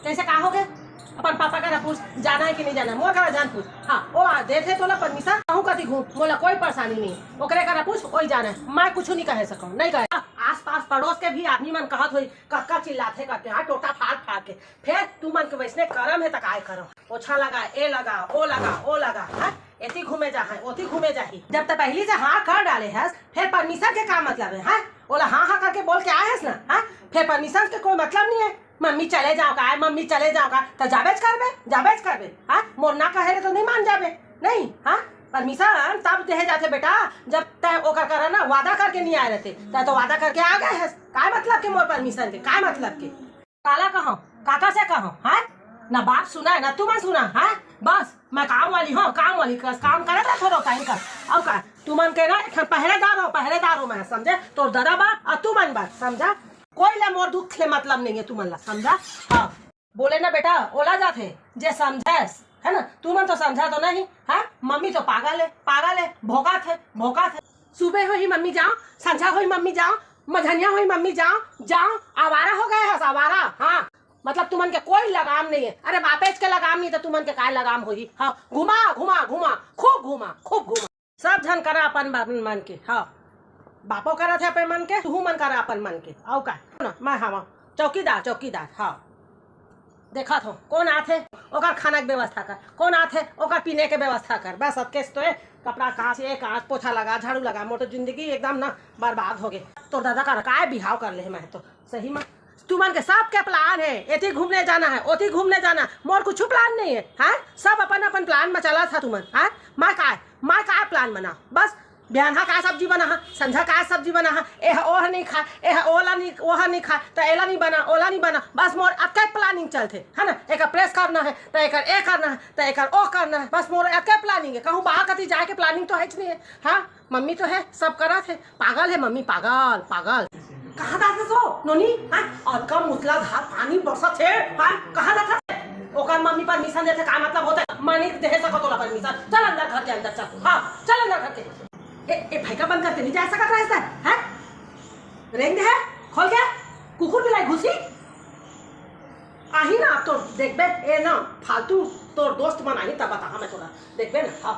कैसे कहा हो गए अपन पापा का पूछ जाना है कि नहीं जाना है, मोर का जान पूछ। हाँ वो देते तो परमिशन कहूँ कति घूम बोला कोई परेशानी नहीं है, ओकरे का पूछ वही जाना है। मैं कुछ नहीं कह सकूँ, नहीं कहे। आस पास पड़ोस के भी आदमी मन कहत हुई कक्का चिल्लाते करते हाँ टोटा फाड़ फाड़ के। फिर तू मन के वैसने करम है तक आए करो, ओछा लगा ए लगा ओ लगा ओ लगा है एती घूमे जा है ओती घूमे जाही। जब तक पहली से हाँ कर डाले है फिर परमिशन के का मतलब है? बोला हाँ हाँ करके बोल के आए ना है, फिर परमिशन के कोई मतलब नहीं है। मम्मी चले जाओ का मम्मी चले जाओ का तो जाबेज करबे हाँ, मोर ना कहे तो नहीं मान जाबे नहीं। हाँ परमिशन तब दे जाते बेटा जब तय ओकर कर ना वादा करके नहीं आए रहते, तय तो वादा करके आ गए है। काय मतलब के मोर परमिशन के काय मतलब के काला कहो काका से कहो है ना, बाप सुना है ना तू मन सुना है। बस मैं काम वाली हूँ, काम वाली काम करे था थोड़ा टाइम का। अब का तू मन के ना पहरेदार हो मैं समझे, तो दादा बाप और तू मन बात समझा। कोई ले मोर दुख ले मतलब नहीं है तू मन ला समझा। हाँ बोले ना बेटा ओला जाते जे समझे है ना, तू मन तो समझा तो नहीं है। मम्मी तो पागल है भोका थे। सुबह हो ही मम्मी जाओ, संझा हो ही मम्मी जाओ, मझनिया हो ही मम्मी जाओ आवारा हो गए है आवारा। हाँ मतलब तुमन के कोई लगाम नहीं है। अरे बापेज के लगाम नहीं तो तुमन के काय लगाम होगी। हाँ घुमा खूब घुमा सब जन करा अपन मन के। हाँ बापो करा थे अपन मन के, तू मन करा अपन मन के। आओ का ना मैं हाँ चौकीदार। हाँ देखा थो कौन आथे ओकर खाना के व्यवस्था कर, कौन आथे ओकर पीने के व्यवस्था कर। बस सबके तो कपड़ा कांच पोछा लगा झाड़ू लगा, मोर तो जिंदगी एकदम ना बर्बाद हो गई। तो दादा का काय बिहाव कर ले मैं तो सही में। तुमन के सब के प्लान है, एती घूमने जाना है ओती घूमने जाना, मोर कुछ प्लान नहीं है। हाँ सब अपन प्लान में चला था तुमन। हाँ मैं काय प्लान बना, बस बिहान का सब्जी बना संझा का सब्जी बना एह ओह नहीं खा एह ओला नहीं ओहा नहीं खा तो एला नहीं बना ओला नहीं बना। बस मोर अके प्लानिंग चलते है ना, एक प्रेस करना है तो एक करना है तो एक ओ करना है। बस मोर अके प्लानिंग है, कहूँ बाहर कती जाए के प्लानिंग तो है नहीं है। हाँ मम्मी तो है सब करा थे, पागल है मम्मी पागल कहाँ जाते सो नोनी। हाँ और कम मूसलाधार पानी बरसा थे। हाँ कहाँ जाता ओकर मम्मी परमिशन देते का मतलब होता है मानी दे सको तो परमिशन। चल अंदर घर के अंदर चल। हाँ चल अंदर घर के ए भाई का बंद करते नहीं जा सकता है रेंग है खोल गया कुकुर भी लाई घुसी आही ना। तो देखबे ए ना फालतू तोर दोस्त मन आही तब बता मैं तोरा देखबे ना। हाँ